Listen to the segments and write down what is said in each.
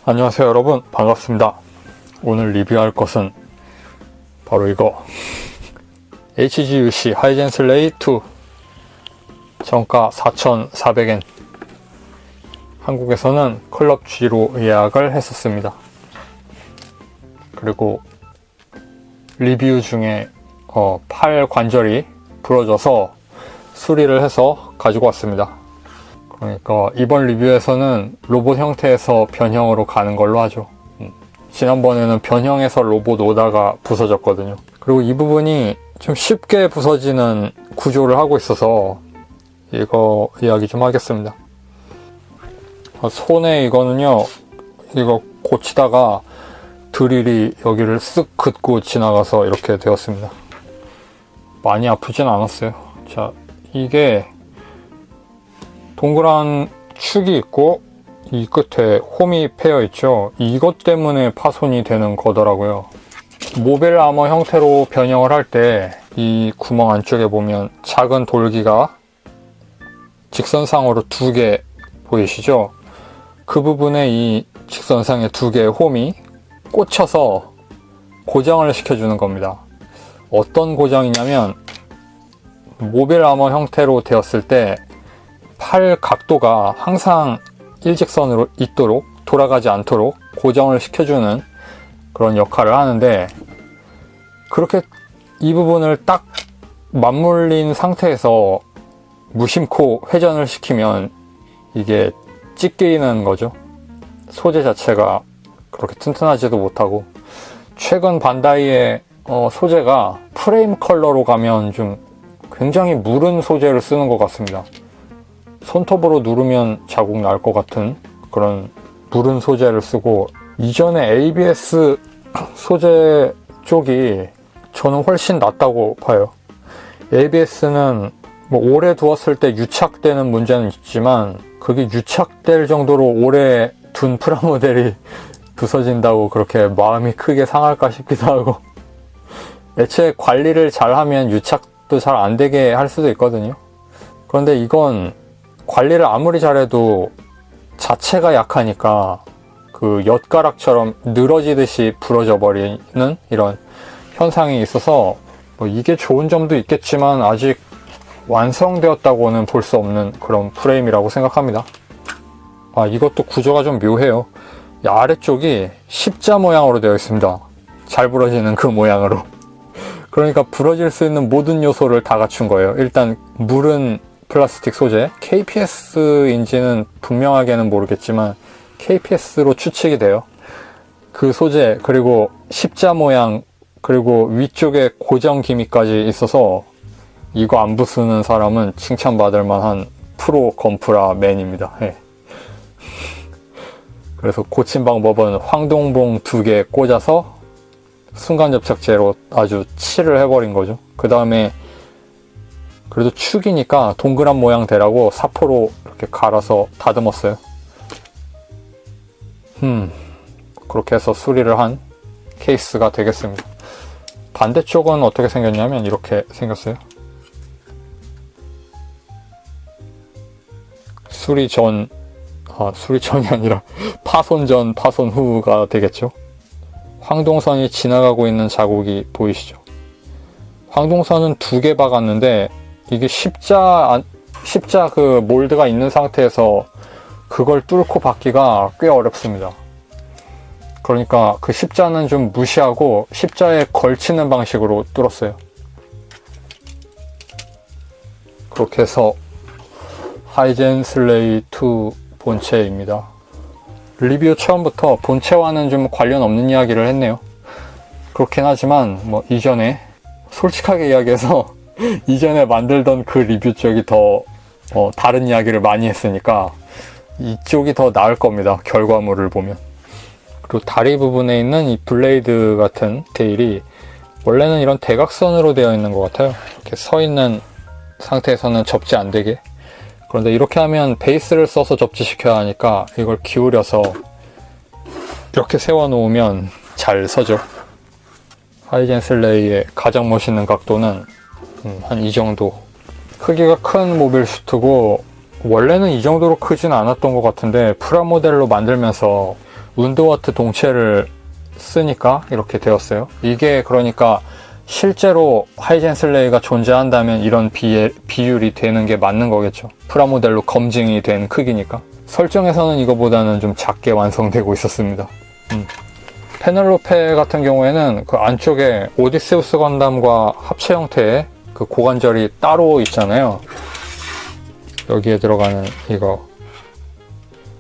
안녕하세요 여러분, 반갑습니다. 오늘 리뷰할 것은 바로 이거 HGUC 하이젠 슬레이 2 정가 4,400엔, 한국에서는 클럽 G로 예약을 했었습니다. 그리고 리뷰 중에 팔 관절이 부러져서 수리를 해서 가지고 왔습니다. 그러니까 이번 리뷰에서는 로봇 형태에서 변형으로 가는 걸로 하죠. 지난번에는 변형해서 로봇 오다가 부서졌거든요. 그리고 이 부분이 좀 쉽게 부서지는 구조를 하고 있어서 이거 이야기 좀 하겠습니다. 손에 이거는요, 이거 고치다가 드릴이 여기를 쓱 긋고 지나가서 이렇게 되었습니다. 많이 아프진 않았어요. 자, 이게 동그란 축이 있고 이 끝에 홈이 패여 있죠. 이것 때문에 파손이 되는 거더라고요. 모빌 아머 형태로 변형을 할 때 이 구멍 안쪽에 보면 작은 돌기가 직선상으로 2개 보이시죠? 그 부분에 이 직선상의 2개의 홈이 꽂혀서 고정을 시켜주는 겁니다. 어떤 고정이냐면, 모빌 아머 형태로 되었을 때 팔 각도가 항상 일직선으로 있도록, 돌아가지 않도록 고정을 시켜주는 그런 역할을 하는데, 그렇게 이 부분을 딱 맞물린 상태에서 무심코 회전을 시키면 이게 찢기는 거죠. 소재 자체가 그렇게 튼튼하지도 못하고, 최근 반다이의 소재가 프레임 컬러로 가면 좀 굉장히 무른 소재를 쓰는 것 같습니다. 손톱으로 누르면 자국 날 것 같은 그런 무른 소재를 쓰고, 이전에 ABS 소재 쪽이 저는 훨씬 낫다고 봐요. ABS는 뭐 오래 두었을 때 유착되는 문제는 있지만, 그게 유착될 정도로 오래 둔 프라모델이 부서진다고 그렇게 마음이 크게 상할까 싶기도 하고, 애초에 관리를 잘하면 유착도 잘 안 되게 할 수도 있거든요. 그런데 이건 관리를 아무리 잘해도 자체가 약하니까 그 엿가락처럼 늘어지듯이 부러져 버리는 이런 현상이 있어서, 뭐 이게 좋은 점도 있겠지만 아직 완성되었다고는 볼 수 없는 그런 프레임이라고 생각합니다. 이것도 구조가 좀 묘해요. 이 아래쪽이 십자 모양으로 되어 있습니다. 잘 부러지는 그 모양으로. 그러니까 부러질 수 있는 모든 요소를 다 갖춘 거예요. 일단 무른 플라스틱 소재, KPS인지는 분명하게는 모르겠지만 KPS로 추측이 돼요. 그 소재, 그리고 십자 모양, 그리고 위쪽에 고정 기미까지 있어서 이거 안 부수는 사람은 칭찬받을 만한 프로 건프라 맨입니다. 네. 그래서 고친 방법은 황동봉 2개 꽂아서 순간접착제로 아주 칠을 해버린 거죠. 그 다음에 그래도 축이니까 동그란 모양 되라고 사포로 이렇게 갈아서 다듬었어요. 그렇게 해서 수리를 한 케이스가 되겠습니다. 반대쪽은 어떻게 생겼냐면 이렇게 생겼어요. 수리 전이 아니라 파손 전, 파손 후가 되겠죠. 황동선이 지나가고 있는 자국이 보이시죠? 황동선은 2개 박았는데, 이게 십자 그 몰드가 있는 상태에서 그걸 뚫고 박기가 꽤 어렵습니다. 그러니까 그 십자는 좀 무시하고 십자에 걸치는 방식으로 뚫었어요. 그렇게 해서 하이젠 슬레이 2 본체입니다. 리뷰 처음부터 본체와는 좀 관련 없는 이야기를 했네요. 그렇긴 하지만 뭐 이전에 솔직하게 이야기해서 이전에 만들던 그 리뷰 쪽이 더 다른 이야기를 많이 했으니까 이쪽이 더 나을 겁니다. 결과물을 보면. 그리고 다리 부분에 있는 이 블레이드 같은 데일이 원래는 이런 대각선으로 되어 있는 것 같아요. 이렇게 서 있는 상태에서는 접지 안 되게. 그런데 이렇게 하면 베이스를 써서 접지시켜야 하니까 이걸 기울여서 이렇게 세워놓으면 잘 서죠. 하이젠 슬레이의 가장 멋있는 각도는 한 이 정도. 크기가 큰 모빌 슈트고 원래는 이 정도로 크진 않았던 것 같은데 프라모델로 만들면서 운드워트 동체를 쓰니까 이렇게 되었어요. 이게 그러니까 실제로 하이젠슬레이가 존재한다면 이런 비율이 되는 게 맞는 거겠죠. 프라모델로 검증이 된 크기니까. 설정에서는 이거보다는 좀 작게 완성되고 있었습니다. 페넬로페 같은 경우에는 그 안쪽에 오디세우스 건담과 합체 형태의 그 고관절이 따로 있잖아요. 여기에 들어가는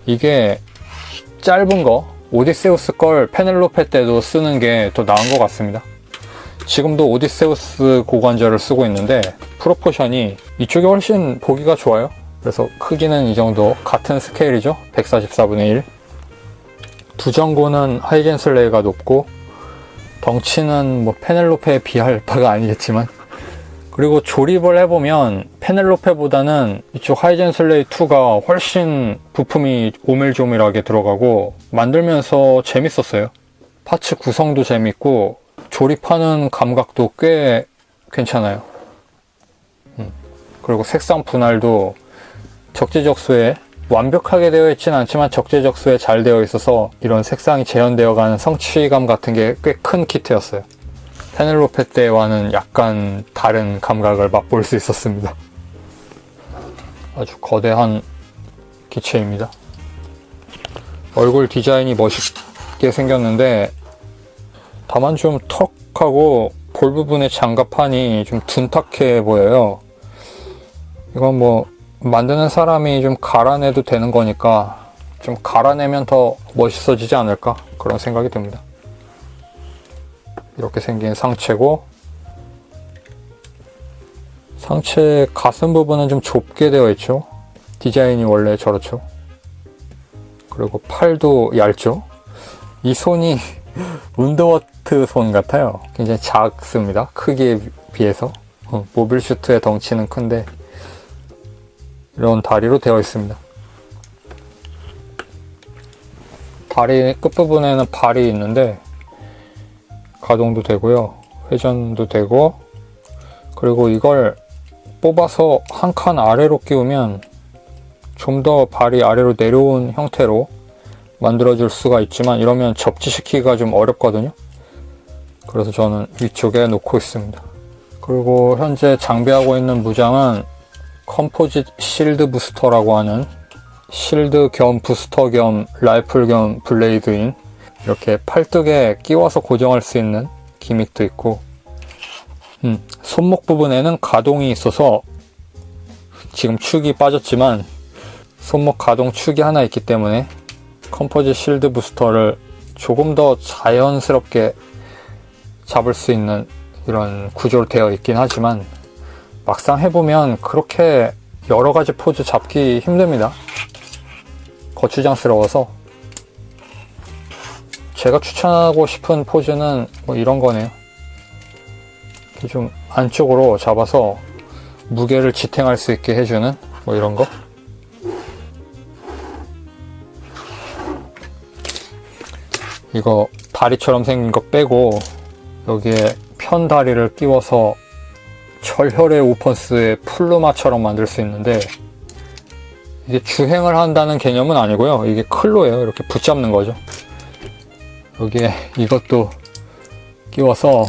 이게 짧은 거, 오디세우스 걸 페넬로페 때도 쓰는 게 더 나은 것 같습니다. 지금도 오디세우스 고관절을 쓰고 있는데 프로포션이 이쪽이 훨씬 보기가 좋아요. 그래서 크기는 이 정도, 같은 스케일이죠. 144분의 1. 두정고는 하이젠슬레이가 높고 덩치는 뭐 페넬로페에 비할 바가 아니겠지만, 그리고 조립을 해보면 페넬로페보다는 이쪽 하이젠슬레이 2가 훨씬 부품이 오밀조밀하게 들어가고 만들면서 재밌었어요. 파츠 구성도 재밌고 조립하는 감각도 꽤 괜찮아요. 그리고 색상 분할도 적재적소에 완벽하게 되어 있진 않지만 적재적소에 잘 되어 있어서 이런 색상이 재현되어 가는 성취감 같은 게 꽤 큰 키트였어요. 페넬로페 때와는 약간 다른 감각을 맛볼 수 있었습니다. 아주 거대한 기체입니다. 얼굴 디자인이 멋있게 생겼는데 다만 좀 턱하고 볼 부분의 장갑판이 좀 둔탁해 보여요. 이건 뭐 만드는 사람이 좀 갈아내도 되는 거니까 좀 갈아내면 더 멋있어지지 않을까, 그런 생각이 듭니다. 이렇게 생긴 상체고, 상체 가슴 부분은 좀 좁게 되어 있죠. 디자인이 원래 저렇죠. 그리고 팔도 얇죠. 이 손이 운드워트 손 같아요. 굉장히 작습니다. 크기에 비해서. 모빌슈트의 덩치는 큰데 이런 다리로 되어 있습니다. 다리 끝부분에는 발이 있는데 가동도 되고요. 회전도 되고, 그리고 이걸 뽑아서 한 칸 아래로 끼우면 좀 더 발이 아래로 내려온 형태로 만들어줄 수가 있지만 이러면 접지시키기가 좀 어렵거든요. 그래서 저는 위쪽에 놓고 있습니다. 그리고 현재 장비하고 있는 무장은 컴포짓 실드 부스터라고 하는 실드 겸 부스터 겸 라이플 겸 블레이드인, 이렇게 팔뚝에 끼워서 고정할 수 있는 기믹도 있고, 손목 부분에는 가동이 있어서 지금 축이 빠졌지만 손목 가동 축이 하나 있기 때문에 컴포짓 실드 부스터를 조금 더 자연스럽게 잡을 수 있는 이런 구조로 되어 있긴 하지만 막상 해보면 그렇게 여러 가지 포즈 잡기 힘듭니다. 거추장스러워서. 제가 추천하고 싶은 포즈는 뭐 이런 거네요. 이렇게 좀 안쪽으로 잡아서 무게를 지탱할 수 있게 해주는 뭐 이런 거. 이거 다리처럼 생긴 거 빼고 여기에 편 다리를 끼워서 절혈의 오펀스의 플루마처럼 만들 수 있는데, 이게 주행을 한다는 개념은 아니고요. 이게 클로예요. 이렇게 붙잡는 거죠. 여기에 이것도 끼워서,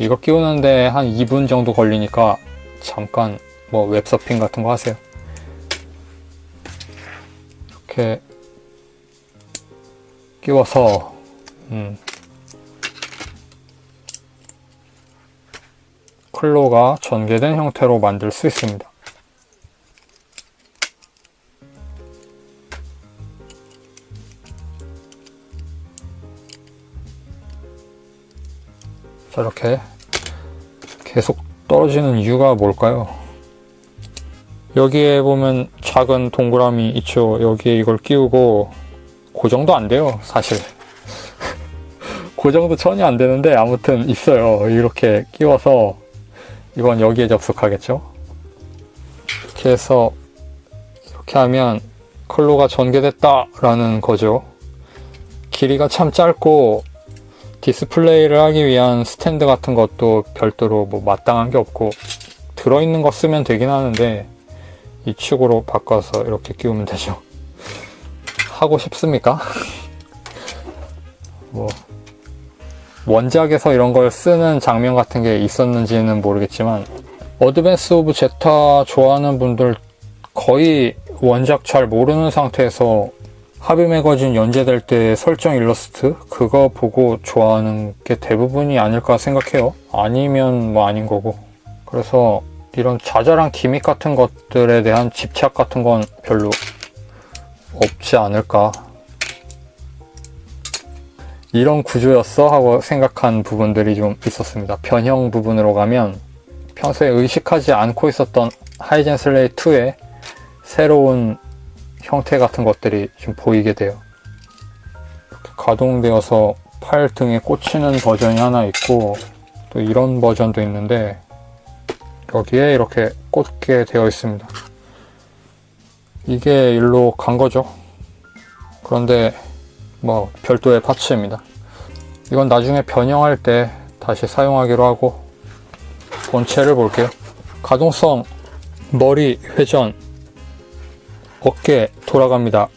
이거 끼우는데 한 2분 정도 걸리니까 잠깐 뭐 웹서핑 같은 거 하세요. 이렇게 끼워서 클로가 전개된 형태로 만들 수 있습니다. 자, 이렇게 계속 떨어지는 이유가 뭘까요? 여기에 보면 작은 동그라미 있죠. 여기에 이걸 끼우고 고정도 안 돼요, 사실. 고정도 전혀 안 되는데 아무튼 있어요. 이렇게 끼워서 이건 여기에 접속하겠죠. 이렇게 해서 이렇게 하면 클로가 전개됐다 라는 거죠. 길이가 참 짧고 디스플레이를 하기 위한 스탠드 같은 것도 별도로 뭐 마땅한 게 없고, 들어있는 거 쓰면 되긴 하는데 이 축으로 바꿔서 이렇게 끼우면 되죠. 하고 싶습니까? 뭐 원작에서 이런 걸 쓰는 장면 같은 게 있었는지는 모르겠지만 어드밴스 오브 제타 좋아하는 분들 거의 원작 잘 모르는 상태에서 하비 매거진 연재될 때 설정 일러스트 그거 보고 좋아하는 게 대부분이 아닐까 생각해요. 아니면 뭐 아닌 거고. 그래서 이런 자잘한 기믹 같은 것들에 대한 집착 같은 건 별로 없지 않을까. 이런 구조였어 하고 생각한 부분들이 좀 있었습니다. 변형 부분으로 가면 평소에 의식하지 않고 있었던 하이젠 슬레이 2의 새로운 형태 같은 것들이 좀 보이게 돼요. 이렇게 가동되어서 팔 등에 꽂히는 버전이 하나 있고 또 이런 버전도 있는데 여기에 이렇게 꽂게 되어 있습니다. 이게 일로 간 거죠. 그런데 뭐 별도의 파츠입니다. 이건 나중에 변형할 때 다시 사용하기로 하고 본체를 볼게요. 가동성, 머리 회전, 어깨 돌아갑니다.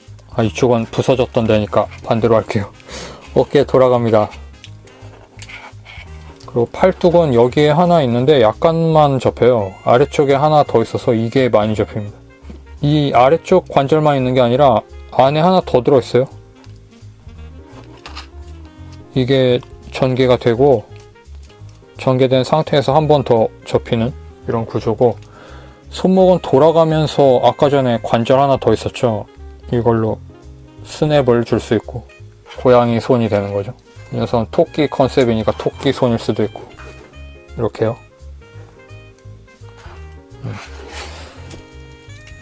이쪽은 부서졌던 데니까 반대로 할게요. 어깨 돌아갑니다. 그리고 팔뚝은 여기에 하나 있는데 약간만 접혀요. 아래쪽에 하나 더 있어서 이게 많이 접힙니다. 이 아래쪽 관절만 있는 게 아니라 안에 하나 더 들어있어요. 이게 전개가 되고 전개된 상태에서 한 번 더 접히는 이런 구조고 손목은 돌아가면서 아까 전에 관절 하나 더 있었죠. 이걸로 스냅을 줄 수 있고 고양이 손이 되는 거죠. 이 녀석은 토끼 컨셉이니까 토끼 손일 수도 있고 이렇게요.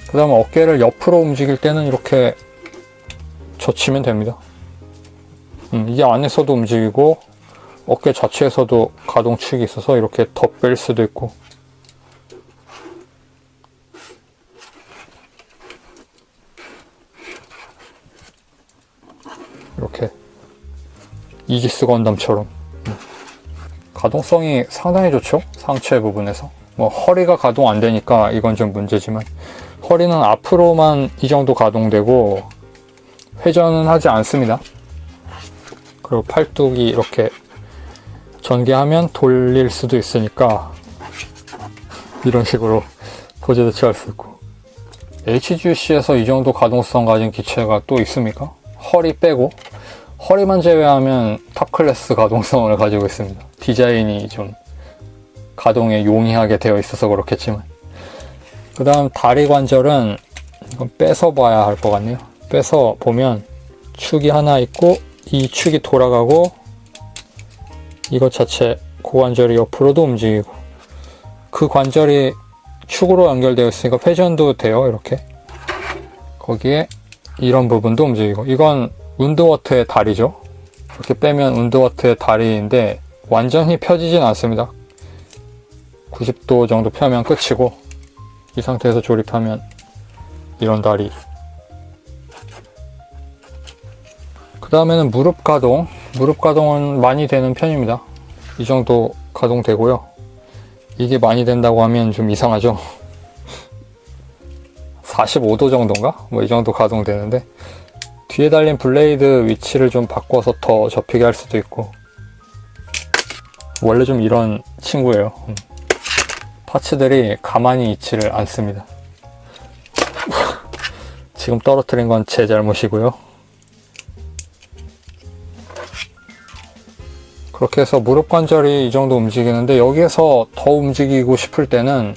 그 다음에 어깨를 옆으로 움직일 때는 이렇게 젖히면 됩니다. 이게 안에서도 움직이고 어깨 자체에서도 가동축이 있어서 이렇게 더 뺄 수도 있고 이렇게 이기스 건담처럼 가동성이 상당히 좋죠. 상체 부분에서 뭐 허리가 가동 안 되니까 이건 좀 문제지만 허리는 앞으로만 이 정도 가동되고 회전은 하지 않습니다. 그리고 팔뚝이 이렇게 전개하면 돌릴 수도 있으니까 이런 식으로 포즈 대처할 수 있고 HGC에서 이 정도 가동성 가진 기체가 또 있습니까? 허리 빼고 허리만 제외하면 탑 클래스 가동성을 가지고 있습니다. 디자인이 좀 가동에 용이하게 되어 있어서 그렇겠지만 그 다음 다리 관절은 이건 빼서 봐야 할 것 같네요. 빼서 보면 축이 하나 있고 이 축이 돌아가고 이것 자체 고관절이 옆으로도 움직이고 그 관절이 축으로 연결되어 있으니까 회전도 돼요. 이렇게 거기에 이런 부분도 움직이고 이건 운드워트의 다리죠. 이렇게 빼면 운드워트의 다리인데 완전히 펴지진 않습니다. 90도 정도 펴면 끝이고 이 상태에서 조립하면 이런 다리. 그 다음에는 무릎 가동. 무릎 가동은 많이 되는 편입니다. 이 정도 가동되고요. 이게 많이 된다고 하면 좀 이상하죠. 45도 정도인가? 뭐 이 정도 가동되는데 뒤에 달린 블레이드 위치를 좀 바꿔서 더 접히게 할 수도 있고 원래 좀 이런 친구예요. 파츠들이 가만히 있지를 않습니다. 지금 떨어뜨린 건 제 잘못이고요. 그렇게 해서 무릎 관절이 이 정도 움직이는데 여기에서 더 움직이고 싶을 때는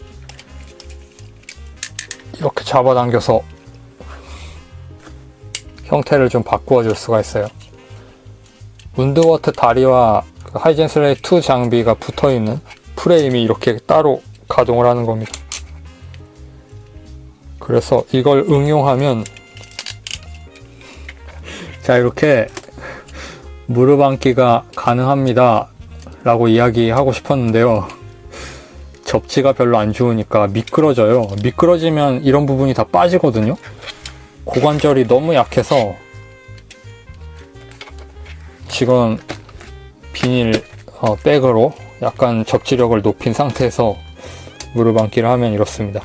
이렇게 잡아당겨서 형태를 좀 바꾸어 줄 수가 있어요. 운드워트 다리와 하이젠 슬레이 2 장비가 붙어 있는 프레임이 이렇게 따로 가동을 하는 겁니다. 그래서 이걸 응용하면 자 이렇게 무릎 앉기가 가능합니다 라고 이야기하고 싶었는데요. 접지가 별로 안 좋으니까 미끄러져요. 미끄러지면 이런 부분이 다 빠지거든요. 고관절이 너무 약해서 지금 비닐 백으로 약간 접지력을 높인 상태에서 무릎 앉기를 하면 이렇습니다.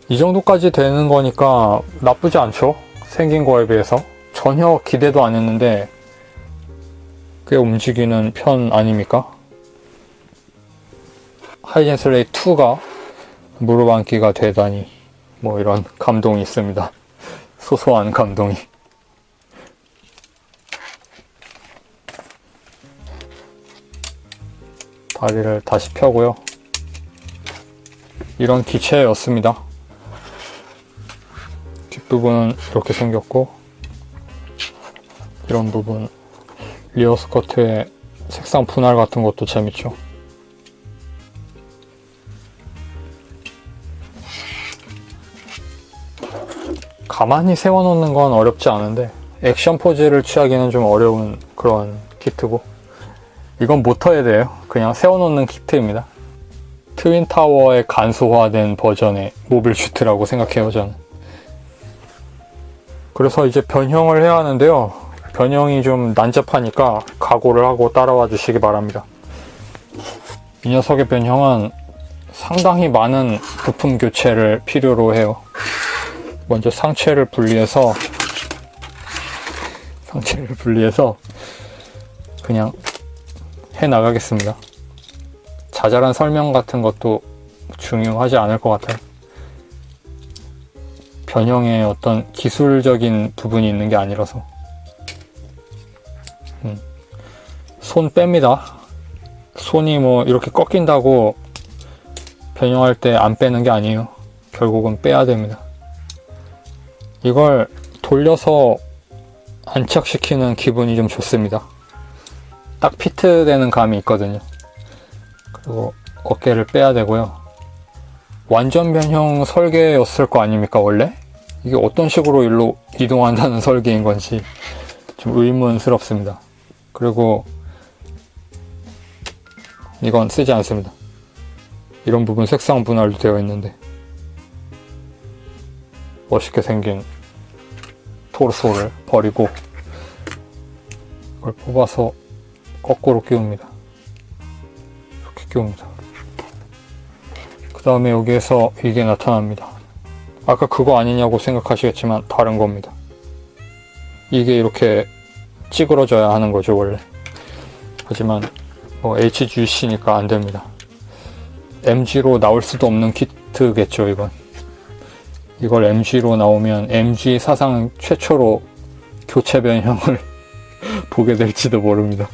이 정도까지 되는 거니까 나쁘지 않죠. 생긴 거에 비해서 전혀 기대도 안 했는데 꽤 움직이는 편 아닙니까? 하이젠슬레이 2가 무릎 앉기가 되다니, 뭐 이런 감동이 있습니다. 소소한 감동이. 다리를 다시 펴고요. 이런 기체였습니다. 뒷부분은 이렇게 생겼고, 이런 부분 리어 스커트의 색상 분할 같은 것도 재밌죠. 가만히 세워놓는 건 어렵지 않은데 액션 포즈를 취하기는 좀 어려운 그런 키트고, 이건 모터헤드예요. 그냥 세워놓는 키트입니다. 트윈타워의 간소화된 버전의 모빌 슈트라고 생각해요, 저는. 그래서 이제 변형을 해야 하는데요. 변형이 좀 난잡하니까 각오를 하고 따라와 주시기 바랍니다. 이 녀석의 변형은 상당히 많은 부품 교체를 필요로 해요. 먼저 상체를 분리해서 그냥 해 나가겠습니다. 자잘한 설명 같은 것도 중요하지 않을 것 같아요. 변형에 어떤 기술적인 부분이 있는 게 아니라서. 손 뺍니다. 손이 뭐 이렇게 꺾인다고 변형할 때 안 빼는 게 아니에요. 결국은 빼야 됩니다. 이걸 돌려서 안착시키는 기분이 좀 좋습니다. 딱 피트되는 감이 있거든요. 그리고 어깨를 빼야 되고요. 완전 변형 설계였을 거 아닙니까, 원래? 이게 어떤 식으로 일로 이동한다는 설계인 건지 좀 의문스럽습니다. 그리고 이건 쓰지 않습니다. 이런 부분 색상 분할도 되어 있는데 멋있게 생긴 토르소를 버리고 이걸 뽑아서 거꾸로 끼웁니다. 이렇게 끼웁니다. 그 다음에 여기에서 이게 나타납니다. 아까 그거 아니냐고 생각하시겠지만 다른 겁니다. 이게 이렇게 찌그러져야 하는 거죠, 원래. 하지만 뭐 HGC니까 안 됩니다. MG로 나올 수도 없는 키트겠죠, 이건. 이걸 MG로 나오면 MG 사상 최초로 교체 변형을 보게 될지도 모릅니다.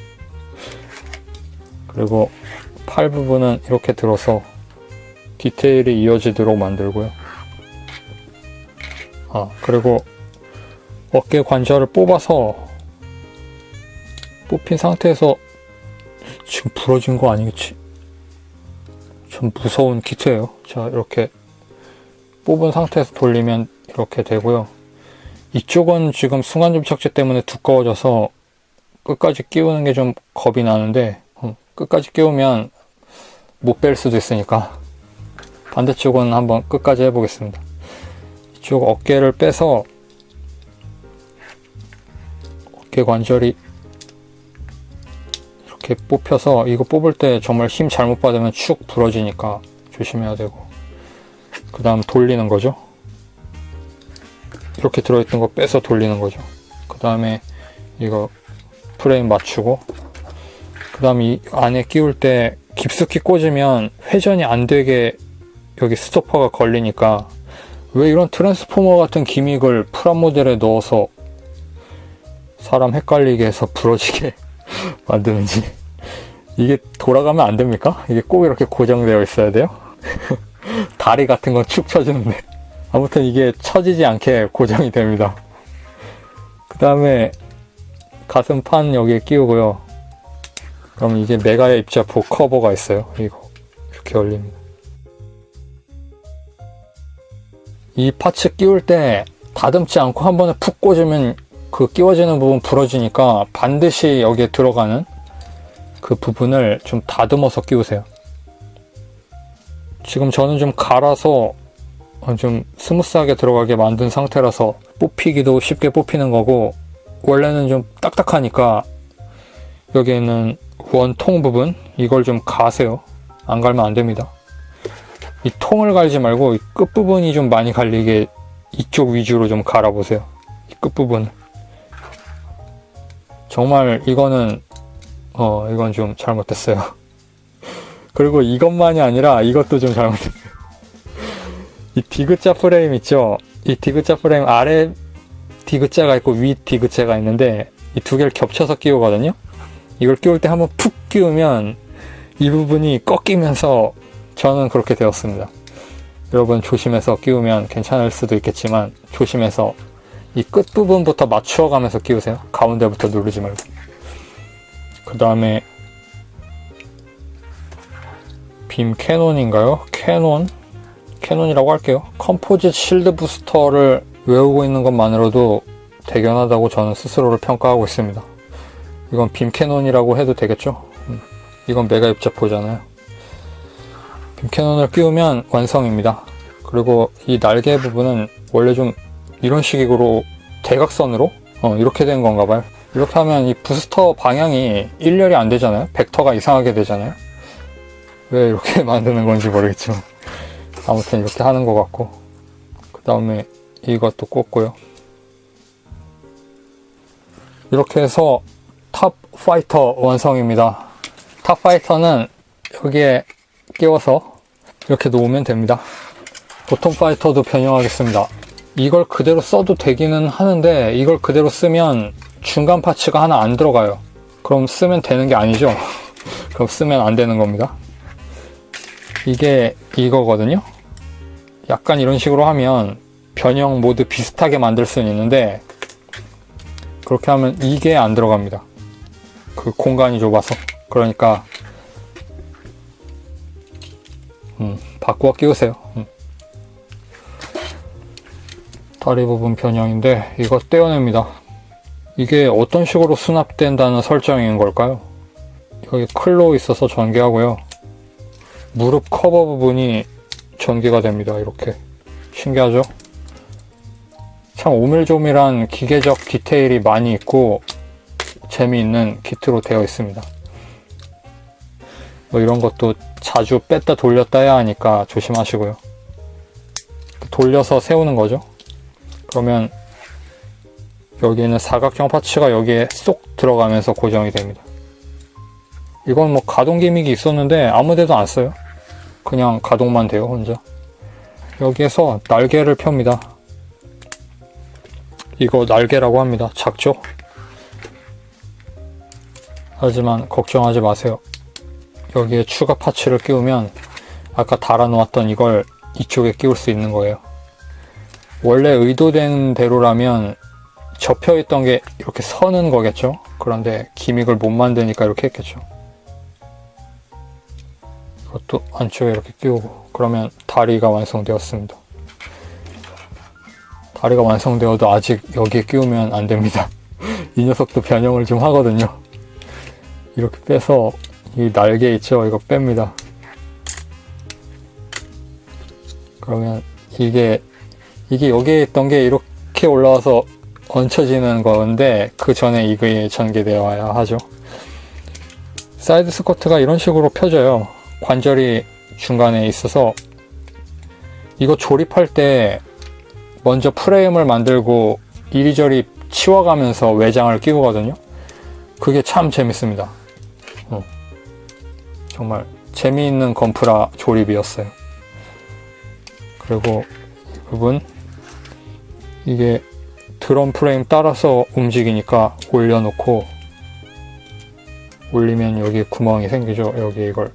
그리고 팔 부분은 이렇게 들어서 디테일이 이어지도록 만들고요. 그리고 어깨 관절을 뽑아서 뽑힌 상태에서, 지금 부러진 거 아니겠지? 좀 무서운 키트예요. 자, 이렇게 뽑은 상태에서 돌리면 이렇게 되고요. 이쪽은 지금 순간접착제 때문에 두꺼워져서 끝까지 끼우는 게 좀 겁이 나는데, 끝까지 끼우면 못 뺄 수도 있으니까 반대쪽은 한번 끝까지 해보겠습니다. 이쪽 어깨를 빼서 어깨 관절이 이렇게 뽑혀서, 이거 뽑을 때 정말 힘 잘못 받으면 축 부러지니까 조심해야 되고, 그 다음 돌리는 거죠. 이렇게 들어있던 거 빼서 돌리는 거죠. 그 다음에 이거 프레임 맞추고, 그 다음 이 안에 끼울 때 깊숙이 꽂으면 회전이 안 되게 여기 스토퍼가 걸리니까, 왜 이런 트랜스포머 같은 기믹을 프라모델에 넣어서 사람 헷갈리게 해서 부러지게 만드는지. 이게 돌아가면 안 됩니까? 이게 꼭 이렇게 고정되어 있어야 돼요? 다리 같은 건 축 처지는데. 아무튼 이게 처지지 않게 고정이 됩니다. 그 다음에 가슴판 여기에 끼우고요. 그럼 이게 메가의 입자포 커버가 있어요. 이거 이렇게 열립니다. 이 파츠 끼울 때 다듬지 않고 한 번에 푹 꽂으면 그 끼워지는 부분 부러지니까 반드시 여기에 들어가는 그 부분을 좀 다듬어서 끼우세요. 지금 저는 좀 갈아서 좀 스무스하게 들어가게 만든 상태라서 뽑히기도 쉽게 뽑히는 거고, 원래는 좀 딱딱하니까 여기에는 원통 부분, 이걸 좀 가세요. 안 갈면 안 됩니다. 이 통을 갈지 말고 이 끝부분이 좀 많이 갈리게 이쪽 위주로 좀 갈아보세요. 이 끝부분을. 정말 이거는 이건 좀 잘못됐어요. 그리고 이것만이 아니라 이것도 좀 잘못됐어요. 이 디귿자 프레임 있죠? 이 디귿자 프레임 아래 디귿자가 있고 위 디귿자가 있는데 이 두 개를 겹쳐서 끼우거든요? 이걸 끼울 때 한번 푹 끼우면 이 부분이 꺾이면서 저는 그렇게 되었습니다. 여러분 조심해서 끼우면 괜찮을 수도 있겠지만 조심해서 이 끝부분부터 맞추어 가면서 끼우세요. 가운데부터 누르지 말고. 그 다음에 빔 캐논인가요? 캐논이라고 할게요. 컴포짓 실드 부스터를 외우고 있는 것만으로도 대견하다고 저는 스스로를 평가하고 있습니다. 이건 빔 캐논이라고 해도 되겠죠? 이건 메가 입자포잖아요. 빔 캐논을 끼우면 완성입니다. 그리고 이 날개 부분은 원래 좀 이런 식으로 대각선으로 이렇게 된 건가 봐요. 이렇게 하면 이 부스터 방향이 일렬이 안 되잖아요. 벡터가 이상하게 되잖아요. 왜 이렇게 만드는 건지 모르겠지만 아무튼 이렇게 하는 것 같고, 그 다음에 이것도 꽂고요. 이렇게 해서 탑 파이터 완성입니다. 탑 파이터는 여기에 끼워서 이렇게 놓으면 됩니다. 보통 파이터도 변형하겠습니다. 이걸 그대로 써도 되기는 하는데 이걸 그대로 쓰면 중간 파츠가 하나 안 들어가요. 그럼 쓰면 되는 게 아니죠. 그럼 쓰면 안 되는 겁니다. 이게 이거거든요. 약간 이런 식으로 하면 변형 모두 비슷하게 만들 수는 있는데 그렇게 하면 이게 안 들어갑니다. 그 공간이 좁아서. 그러니까 바꾸어 끼우세요. 다리 부분 변형인데 이거 떼어냅니다. 이게 어떤 식으로 수납된다는 설정인 걸까요? 여기 클로 있어서 전개하고요. 무릎 커버 부분이 전개가 됩니다. 이렇게. 신기하죠? 참 오밀조밀한 기계적 디테일이 많이 있고 재미있는 키트로 되어 있습니다. 뭐 이런 것도 자주 뺐다 돌렸다 해야 하니까 조심하시고요. 돌려서 세우는 거죠. 그러면 여기는 사각형 파츠가 여기에 쏙 들어가면서 고정이 됩니다. 이건 뭐 가동 기믹이 있었는데 아무데도 안 써요. 그냥 가동만 돼요, 혼자. 여기에서 날개를 펴니다. 이거 날개라고 합니다. 작죠? 하지만 걱정하지 마세요. 여기에 추가 파츠를 끼우면 아까 달아놓았던 이걸 이쪽에 끼울 수 있는 거예요. 원래 의도된 대로라면 접혀있던 게 이렇게 서는 거겠죠? 그런데 기믹을 못 만드니까 이렇게 했겠죠. 이것도 안쪽에 이렇게 끼우고, 그러면 다리가 완성되었습니다. 다리가 완성되어도 아직 여기에 끼우면 안 됩니다. 이 녀석도 변형을 좀 하거든요. 이렇게 빼서 이 날개 있죠? 이거 뺍니다. 그러면 이게 여기에 있던 게 이렇게 올라와서 얹혀지는 건데 그 전에 이게 전개되어야 하죠. 사이드 스커트가 이런 식으로 펴져요. 관절이 중간에 있어서 이거 조립할 때 먼저 프레임을 만들고 이리저리 치워가면서 외장을 끼우거든요. 그게 참 재밌습니다. 정말 재미있는 건프라 조립이었어요. 그리고 이 부분, 이게 드럼 프레임 따라서 움직이니까 올려놓고 올리면 여기 구멍이 생기죠. 여기 이걸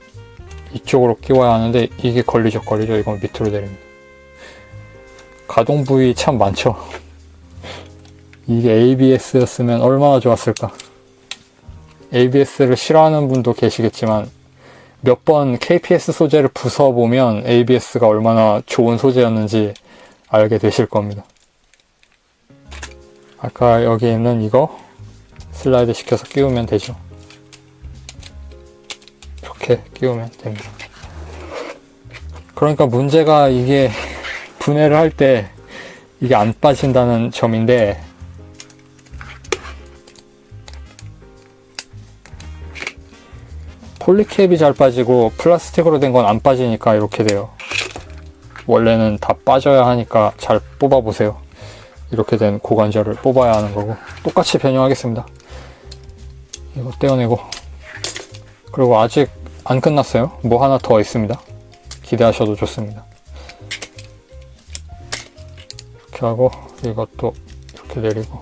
이쪽으로 끼워야 하는데 이게 걸리적거리죠. 이건 밑으로 내립니다. 가동 부위 참 많죠. 이게 ABS였으면 얼마나 좋았을까. ABS를 싫어하는 분도 계시겠지만 몇 번 KPS 소재를 부숴보면 ABS가 얼마나 좋은 소재였는지 알게 되실 겁니다. 아까 여기 있는 이거 슬라이드 시켜서 끼우면 되죠. 이렇게 끼우면 됩니다. 그러니까 문제가 이게 분해를 할 때 이게 안 빠진다는 점인데, 폴리캡이 잘 빠지고 플라스틱으로 된 건 안 빠지니까 이렇게 돼요. 원래는 다 빠져야 하니까 잘 뽑아보세요. 이렇게 된 고관절을 뽑아야 하는 거고. 똑같이 변형하겠습니다. 이거 떼어내고 그리고 아직 안 끝났어요. 뭐 하나 더 있습니다. 기대하셔도 좋습니다. 이렇게 하고 이것도 이렇게 내리고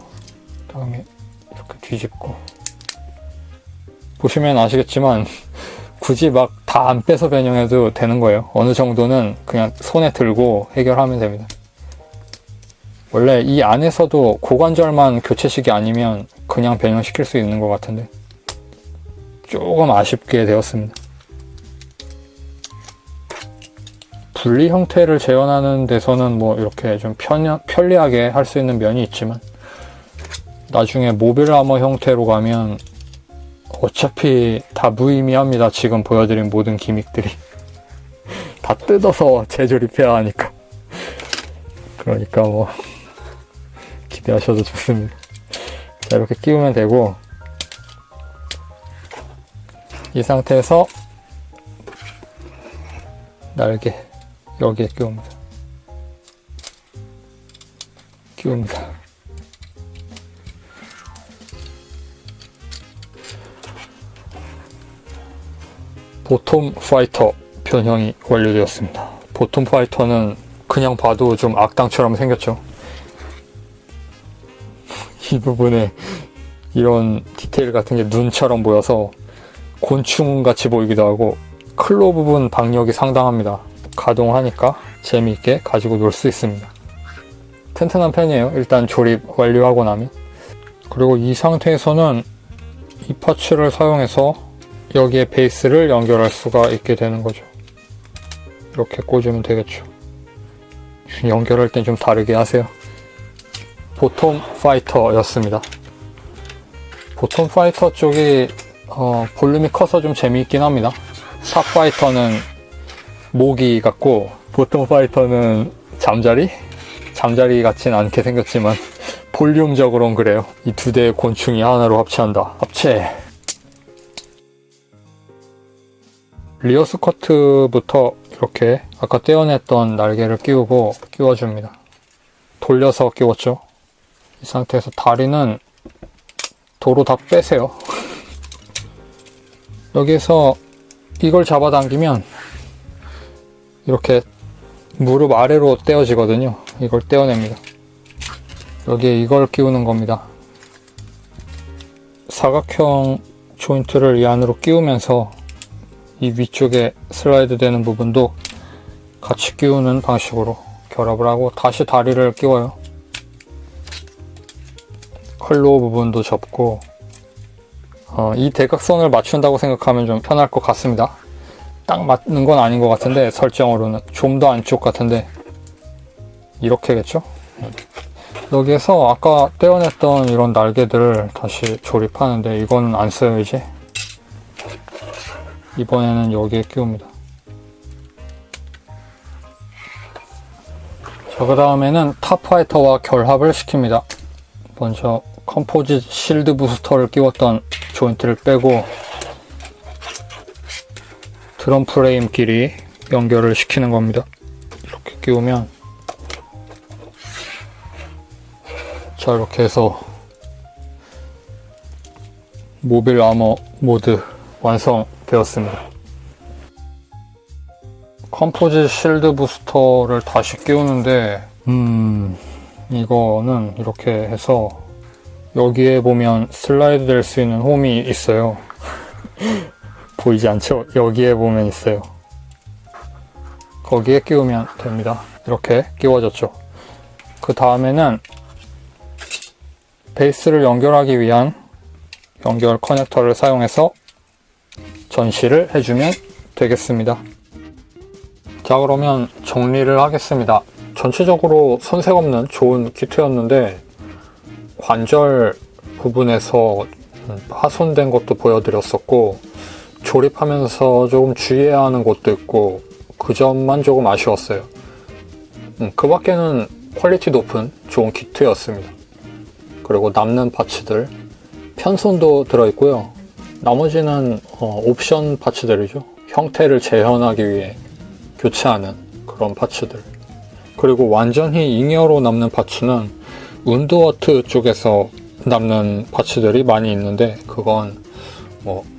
그다음에 이렇게 뒤집고, 보시면 아시겠지만 굳이 막 다 안 빼서 변형해도 되는 거예요. 어느 정도는 그냥 손에 들고 해결하면 됩니다. 원래 이 안에서도 고관절만 교체식이 아니면 그냥 변형시킬 수 있는 것 같은데 조금 아쉽게 되었습니다. 분리 형태를 재현하는 데서는 뭐 이렇게 좀 편리하게 할 수 있는 면이 있지만, 나중에 모빌 아머 형태로 가면 어차피 다 무의미합니다. 지금 보여드린 모든 기믹들이 다 뜯어서 재조립해야 하니까. 그러니까 뭐 기대하셔도 좋습니다. 자, 이렇게 끼우면 되고, 이 상태에서 날개 여기에 끼웁니다. 보톰 파이터 변형이 완료되었습니다. 보톰 파이터는 그냥 봐도 좀 악당처럼 생겼죠. 이 부분에 이런 디테일 같은 게 눈처럼 보여서 곤충같이 보이기도 하고, 클로 부분 박력이 상당합니다. 가동하니까 재미있게 가지고 놀 수 있습니다. 튼튼한 편이에요. 일단 조립 완료하고 나면. 그리고 이 상태에서는 이 파츠를 사용해서 여기에 베이스를 연결할 수가 있게 되는 거죠. 이렇게 꽂으면 되겠죠. 연결할 땐 좀 다르게 하세요. 보톰 파이터였습니다. 보톰 파이터 쪽이 볼륨이 커서 좀 재미있긴 합니다. 탑 파이터는 모기 같고, 보톰 파이터는 잠자리 같진 않게 생겼지만 볼륨적으로는 그래요. 이 두 대의 곤충이 하나로 합체한다. 합체! 리어 스커트부터 이렇게 아까 떼어냈던 날개를 끼워줍니다. 돌려서 끼웠죠. 이 상태에서 다리는 도로 다 빼세요. 여기에서 이걸 잡아당기면 이렇게 무릎 아래로 떼어지거든요. 이걸 떼어냅니다. 여기에 이걸 끼우는 겁니다. 사각형 조인트를 이 안으로 끼우면서 이 위쪽에 슬라이드 되는 부분도 같이 끼우는 방식으로 결합을 하고, 다시 다리를 끼워요. 클로 부분도 접고, 이 대각선을 맞춘다고 생각하면 좀 편할 것 같습니다. 딱 맞는 건 아닌 것 같은데, 설정으로는 좀 더 안쪽 같은데 이렇게겠죠? 여기에서 아까 떼어냈던 이런 날개들을 다시 조립하는데, 이건 안 써요. 이제 이번에는 여기에 끼웁니다. 자, 그 다음에는 탑파이터와 결합을 시킵니다. 먼저 컴포짓 실드 부스터를 끼웠던 조인트를 빼고 드럼 프레임끼리 연결을 시키는 겁니다. 이렇게 끼우면, 자, 이렇게 해서 모빌 아머 모드 완성되었습니다. 컴포짓 실드 부스터를 다시 끼우는데, 이거는 이렇게 해서 여기에 보면 슬라이드 될 수 있는 홈이 있어요. 보이지 않죠? 여기에 보면 있어요. 거기에 끼우면 됩니다. 이렇게 끼워졌죠. 그 다음에는 베이스를 연결하기 위한 연결 커넥터를 사용해서 전시를 해주면 되겠습니다. 자, 그러면 정리를 하겠습니다. 전체적으로 손색 없는 좋은 키트였는데, 관절 부분에서 파손된 것도 보여드렸었고, 조립하면서 조금 주의해야 하는 것도 있고, 그 점만 조금 아쉬웠어요. 그 밖에는 퀄리티 높은 좋은 키트였습니다. 그리고 남는 파츠들, 편손도 들어있고요. 나머지는 옵션 파츠들이죠. 형태를 재현하기 위해 교체하는 그런 파츠들. 그리고 완전히 잉여로 남는 파츠는 운드워트 쪽에서 남는 파츠들이 많이 있는데, 그건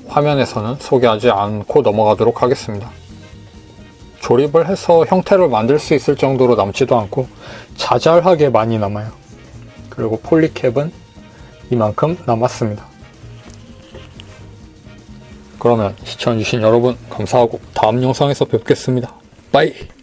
화면에서는 소개하지 않고 넘어가도록 하겠습니다. 조립을 해서 형태를 만들 수 있을 정도로 남지도 않고 자잘하게 많이 남아요. 그리고 폴리캡은 이만큼 남았습니다. 그러면 시청해주신 여러분 감사하고 다음 영상에서 뵙겠습니다. 빠이!